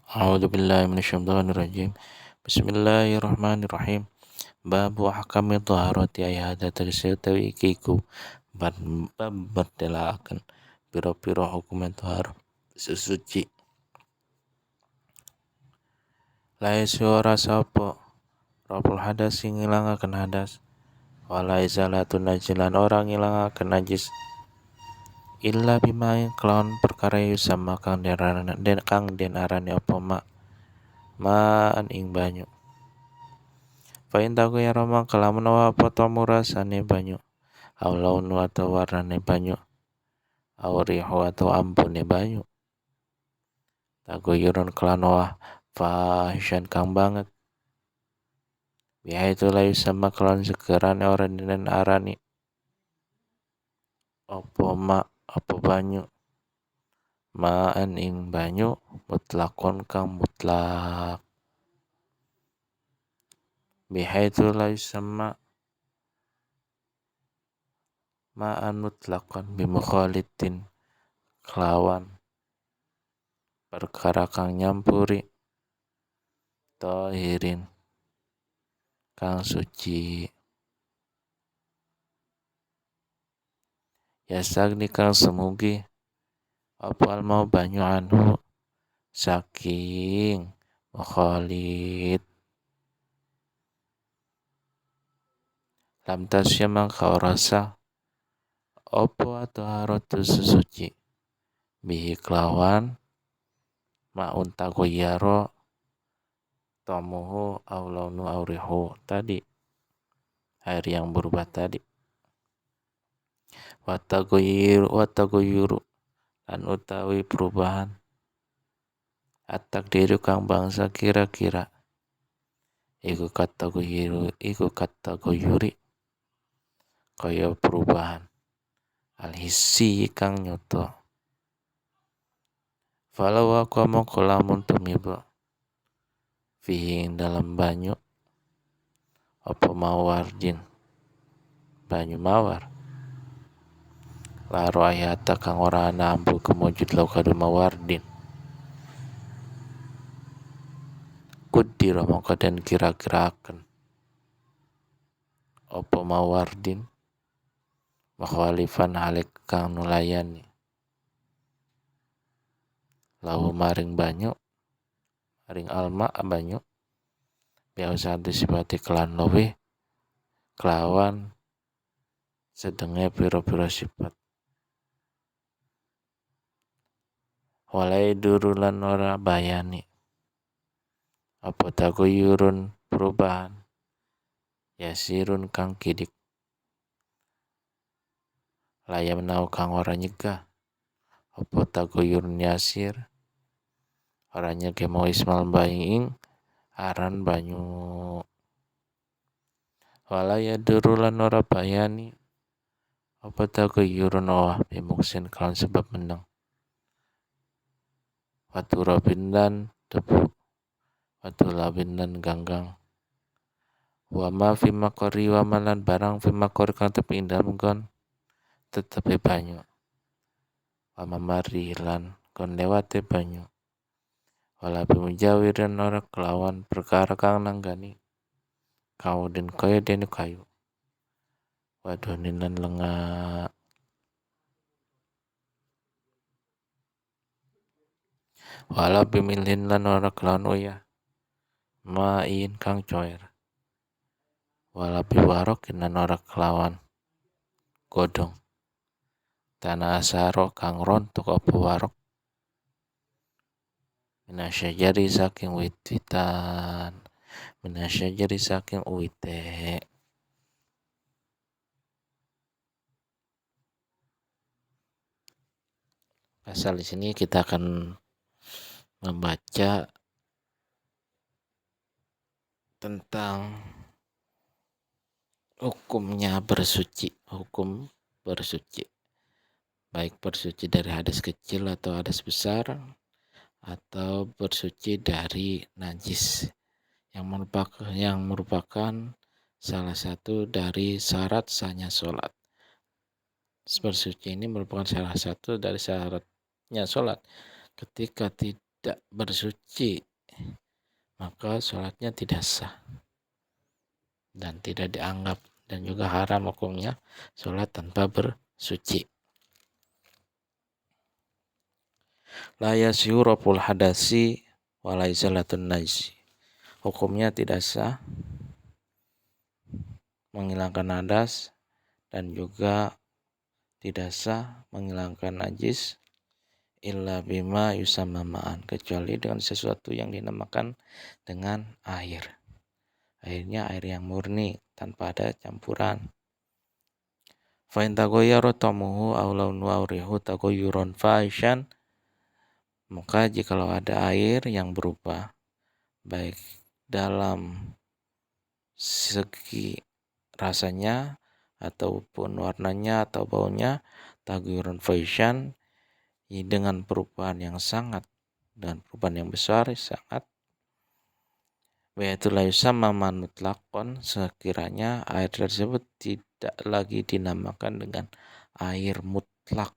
A'udzubillahi minasyaitonirrajim. Bismillahirrahmanirrahim. Babu ahkami taharati ay hada tegese utawi iki iku bab bertelaaken pira-pira hukum tahar sesuci. Laisa ora sapa rapul hadas sing ngilangaken hadas wala izalatun najilan ora ngilangaken najis illa bima kelawan perkara sama kang den arani apa maan ing banyu. Fa in taku ya roma kalamun apa tomu rasane banyu au launu atau warnane banyu au rihu atau ambune banyu tagoyurun kelan fahishan kang banget biha itu layu sama kelan segerane orang dan arani apa banyu maan ing banyu mutlakon kang mutlak biha itu layu sama ma'an mutlakon bimukhalitin kelawan perkara kang nyampuri tahirin kang suci yasagni kang semugi apal mau banyu anhu saking mukhalid lam tasya mangka rasa opo atau harotu sesuci bihi kelawan ma'un tagoyaro tomuhu au launu aurihu tadi air yang berubah tadi watagoyuru dan utawi perubahan diri kang bangsa kira-kira iku kategori kaya perubahan alhisi kang nyoto falau aku mongko lamun tumiba fihi dalam banyu apa mawardin banyu mawar laro ayata kang ora nambu kemujud lau kadu mawardin kudira mongko den kira-kiraken apa mawardin makhalifan halik kang nulayani lahu maring banyu maring alma banyu biasa disifati kelan lowe kelawan sedenge pira-pira sifat walai durulan ora bayani apa tagoyurun perubahan yasirun kang kidik layam nau kang ora nyegah apa tagoyurun yasir ora nyegah mau ismal baing aran banyu walaya durulan ora bayani apa tagoyurun bimuksin kalan sebab menang watu robin dan debu watu labin dan ganggang wa ma fi makori wa malan barang fi makori kang tepi indah mengkon tetapi banyu wa mamari lan kon lewate banyu wala bimujawiran ora kelawan perkara kang nanggani kau den kaya den kayu wadonin lan lenga wala bimilhin lan ora kelawan uyah main kang coir wala biwarok lan ora kelawan godong tanah asaro kang rontok apa warok minasyajari saking wit-witan minasyajari saking uite pasal di sini kita akan membaca tentang hukumnya bersuci, hukum bersuci. Baik bersuci dari hadas kecil atau hadas besar atau bersuci dari najis yang merupakan salah satu dari syarat sahnya sholat. Bersuci ini merupakan salah satu dari syaratnya sholat. Ketika tidak bersuci, maka sholatnya tidak sah dan tidak dianggap, dan juga haram hukumnya sholat tanpa bersuci. La yasihu raful hadasi wa la izalatun najis. Hukumnya tidak sah menghilangkan hadas dan juga tidak sah menghilangkan najis illa bima yusamma ma'an, kecuali dengan sesuatu yang dinamakan dengan air. Airnya air yang murni tanpa ada campuran. Fa in taghayyara tamuhu aw launuhu aw rihu taghayyuran fahishan, maka jikalau ada air yang berubah baik dalam segi rasanya ataupun warnanya atau baunya, taghayyuran fahishan, dengan perubahan yang sangat dan perubahan yang besar sangat, yaitu la yusamma man mutlaqan, sekiranya air tersebut tidak lagi dinamakan dengan air mutlak,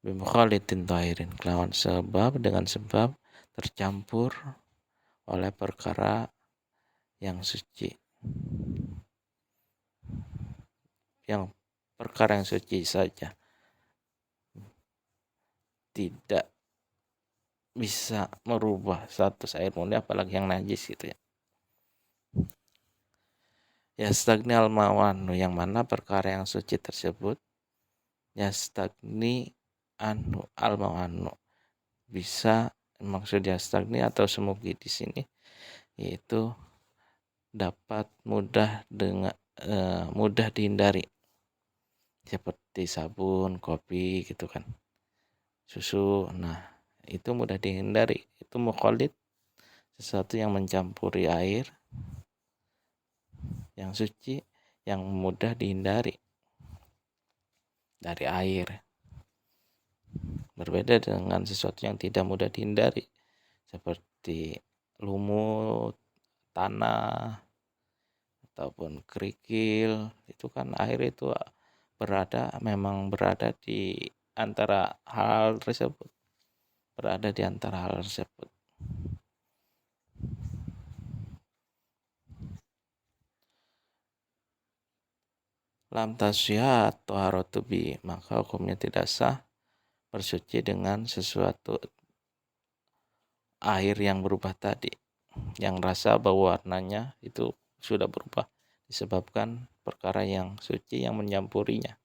bimukhalitin tahirin, kelawan sebab, dengan sebab tercampur oleh perkara yang suci, yang perkara yang suci saja tidak bisa merubah status air murni, apalagi yang najis gitu ya. Yastagni al-ma'anu, yang mana perkara yang suci tersebut yastagni anu al-ma'anu, bisa, maksud yastagni atau semugi di sini yaitu dapat mudah mudah dihindari, seperti sabun, kopi gitu kan, susu. Nah, itu mudah dihindari, itu mukhalid, sesuatu yang mencampuri air yang suci yang mudah dihindari dari air, berbeda dengan sesuatu yang tidak mudah dihindari seperti lumut, tanah, ataupun kerikil. Itu kan air itu memang berada di antara hal tersebut, lam tasyiha atau bi, maka hukumnya tidak sah bersuci dengan sesuatu air yang berubah tadi, yang rasa bau warnanya itu sudah berubah disebabkan perkara yang suci yang mencampurinya,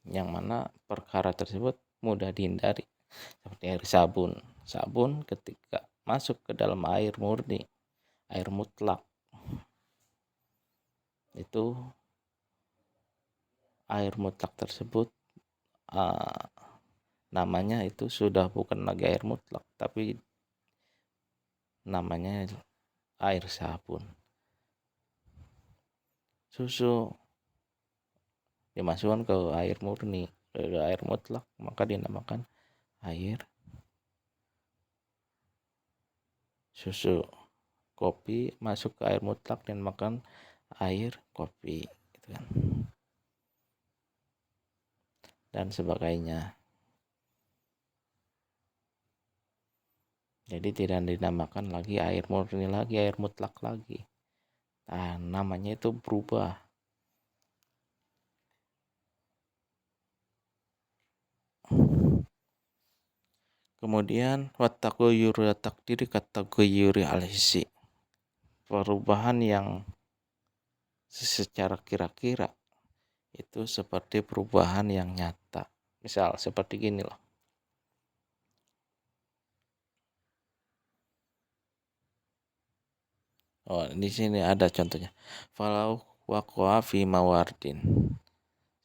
yang mana perkara tersebut mudah dihindari, seperti air sabun ketika masuk ke dalam air murni, air mutlak, itu air mutlak tersebut namanya itu sudah bukan lagi air mutlak, tapi namanya air sabun. Susu dimasukkan ke air murni, ke air mutlak, maka dinamakan air susu. Kopi masuk ke air mutlak dan makan air kopi gitu kan, dan sebagainya. Jadi tidak dinamakan lagi air murni lagi, air mutlak lagi. Nah, namanya itu berubah. Kemudian wattaqayyuru takdiri kataqayyuri al-hissi, perubahan yang secara kira-kira itu seperti perubahan yang nyata. Misal seperti gini loh. Oh, di sini ada contohnya. Falau waqa'a fi mawardin.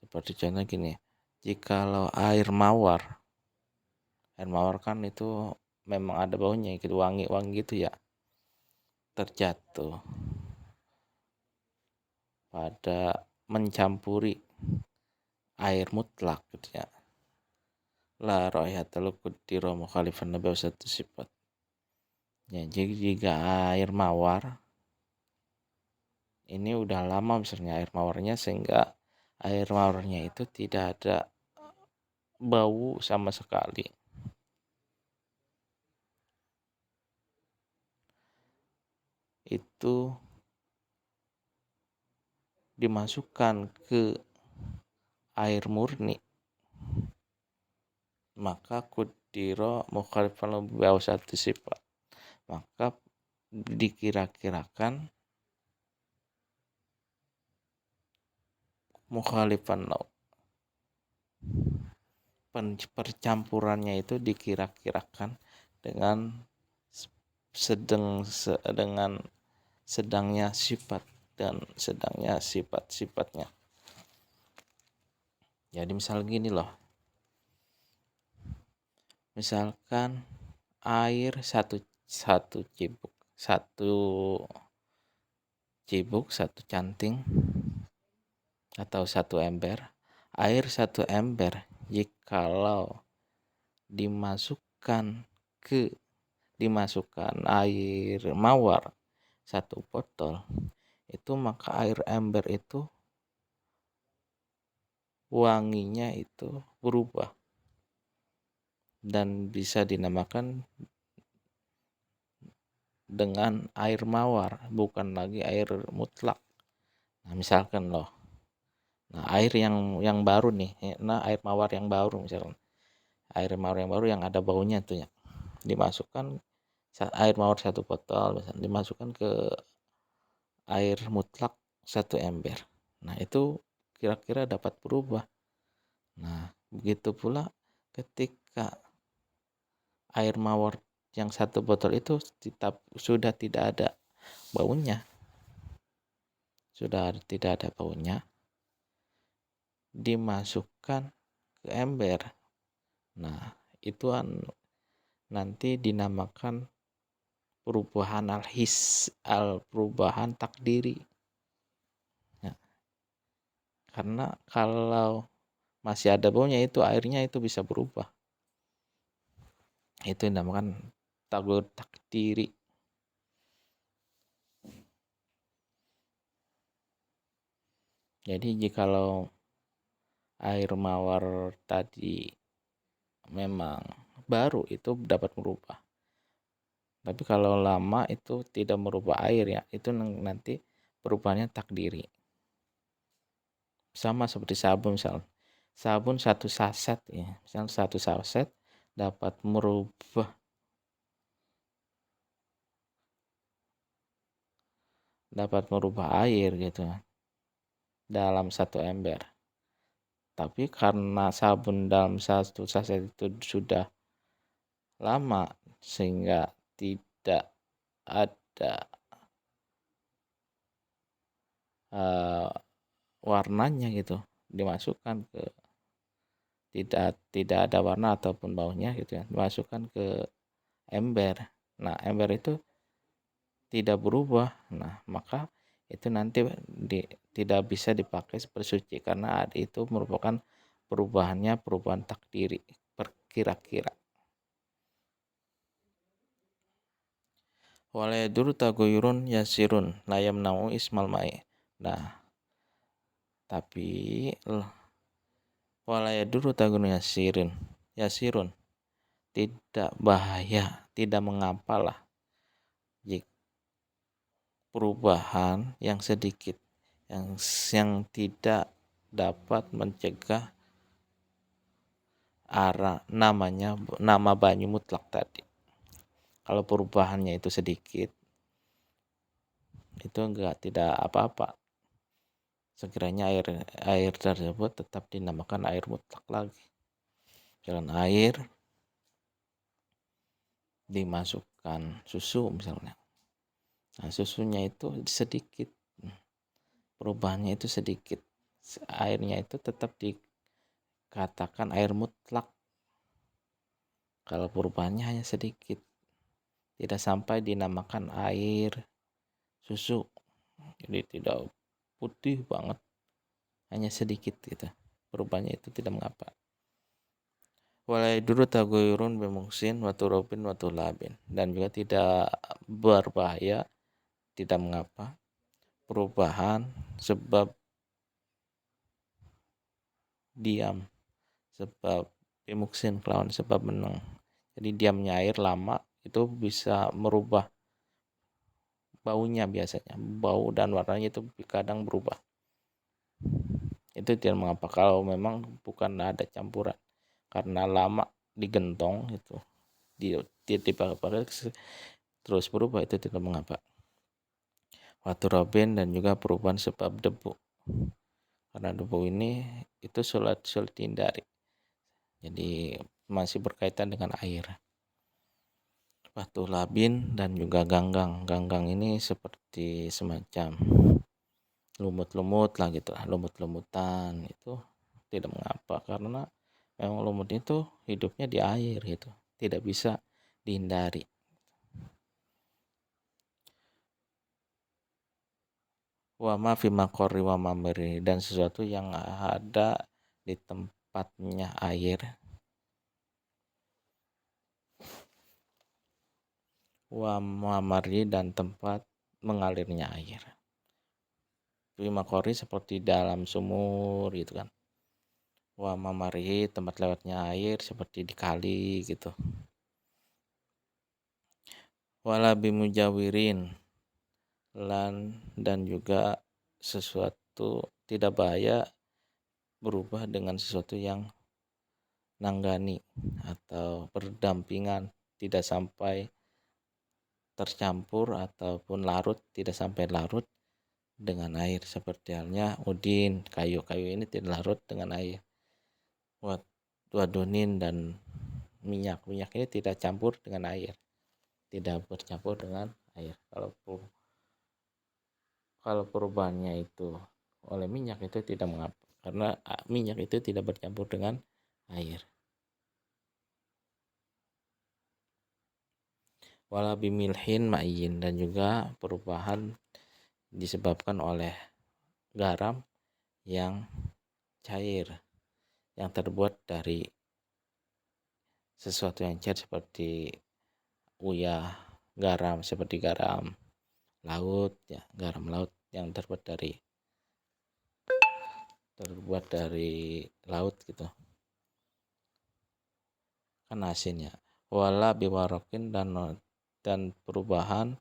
Seperti contoh gini. Jikalau air mawar kan itu memang ada baunya gitu, wangi-wangi gitu ya, terjatuh pada mencampuri air mutlak gitu ya, la raihatal qudira mukhalifan nabi satu sifat ya. Jadi jika air mawar ini udah lama misalnya air mawarnya, sehingga air mawarnya itu tidak ada bau sama sekali. Itu dimasukkan ke air murni, maka kudiro mukhalifan bau satu sifat, maka dikira-kirakan mukhalifan lau, percampurannya itu dikira-kirakan dengan dengan sedangnya sifat dan sedangnya sifat-sifatnya. Jadi misal gini loh, misalkan air satu cibuk satu canting atau satu ember, air satu ember jikalau dimasukkan air mawar satu botol, itu maka air ember itu wanginya itu berubah dan bisa dinamakan dengan air mawar, bukan lagi air mutlak. Nah misalkan loh, nah air yang baru nih, nah air mawar yang baru misalkan, air mawar yang baru yang ada baunya tuh ya, dimasukkan air mawar satu botol misalkan, dimasukkan ke air mutlak satu ember. Nah itu kira-kira dapat berubah. Nah begitu pula ketika air mawar yang satu botol itu sudah tidak ada baunya, dimasukkan ke ember. Nah itu nanti dinamakan perubahan takdiri. Nah, karena kalau masih ada baunya, itu airnya itu bisa berubah. Itu dinamakan taghir takdiri. Jadi jikalau air mawar tadi memang baru, itu dapat merubah. Tapi kalau lama itu tidak merubah air ya, itu nanti perubahannya takdiri. Sama seperti sabun misalnya. Sabun satu saset ya, misalnya satu saset dapat merubah air gitu dalam satu ember. Tapi karena sabun dalam satu saset itu sudah lama sehingga tidak ada warnanya gitu, dimasukkan ke tidak ada warna ataupun baunya gitu ya, dimasukkan ke ember. Nah ember itu tidak berubah, nah maka itu nanti tidak bisa dipakai bersuci karena itu merupakan perubahan takdiri, perkira-kira. Walayadur tagoyurun yasirun layam nau ismal mai. Nah tapi walayadur tagoyurun yasirun tidak bahaya, tidak mengapa lah jika perubahan yang sedikit yang tidak dapat mencegah nama banyu mutlak tadi. Kalau perubahannya itu sedikit, itu tidak apa-apa. Sekiranya air tersebut tetap dinamakan air mutlak lagi. Jangan air dimasukkan susu misalnya. Nah, susunya itu sedikit, perubahannya itu sedikit. Airnya itu tetap dikatakan air mutlak. Kalau perubahannya hanya sedikit, tidak sampai dinamakan air susu. Jadi tidak putih banget, hanya sedikit gitu. Perubahannya itu tidak mengapa. Walai dulu tagoyurun bemungsin waturobin watulabin, dan juga tidak berbahaya, tidak mengapa perubahan sebab diam, sebab bimuksin kelawan sebab meneng. Jadi diamnya air lama itu bisa merubah baunya, biasanya bau dan warnanya itu kadang berubah. Itu tidak mengapa kalau memang bukan ada campuran, karena lama digentong itu dipakai terus berubah, itu tidak mengapa. Waturabin, dan juga perubahan sebab debu, karena debu ini itu sulit dihindari, jadi masih berkaitan dengan air. Batu labin dan juga ganggang. Ganggang ini seperti semacam lumut-lumut lah gitu, lumut-lumutan, itu tidak mengapa karena memang lumut itu hidupnya di air gitu, tidak bisa dihindari. Wama fi maqarri wa mamri, dan sesuatu yang ada di tempatnya air. Wa mamri, dan tempat mengalirnya air. Fi maqarri seperti dalam sumur gitu kan. Wa mamri, tempat lewatnya air seperti di kali gitu. Wala bimujawirin, dan juga sesuatu tidak bahaya berubah dengan sesuatu yang nanggani atau berdampingan, tidak sampai tercampur ataupun larut, tidak sampai larut dengan air, seperti halnya udin, kayu-kayu ini tidak larut dengan air. Wadunin, dan minyak ini tidak campur dengan air, tidak bercampur dengan air. Kalau perubahannya itu oleh minyak itu tidak mengapa, karena minyak itu tidak bercampur dengan air. Wala bimilhin ma'in, dan juga perubahan disebabkan oleh garam yang cair, yang terbuat dari sesuatu yang cair seperti uyah, garam seperti garam laut ya, garam laut yang terbuat dari laut gitu kan asin ya. Wala biwarokin, dan perubahan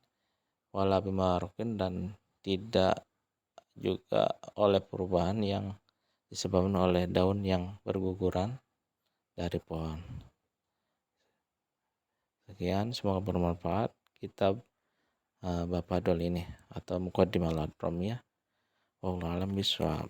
wala biwarokin, dan tidak juga oleh perubahan yang disebabkan oleh daun yang berguguran dari pohon. Sekian, semoga bermanfaat kitab Bapak Dol ini atau Muqaddimah al-Adramiyah. Wallahu a'lam bishawab.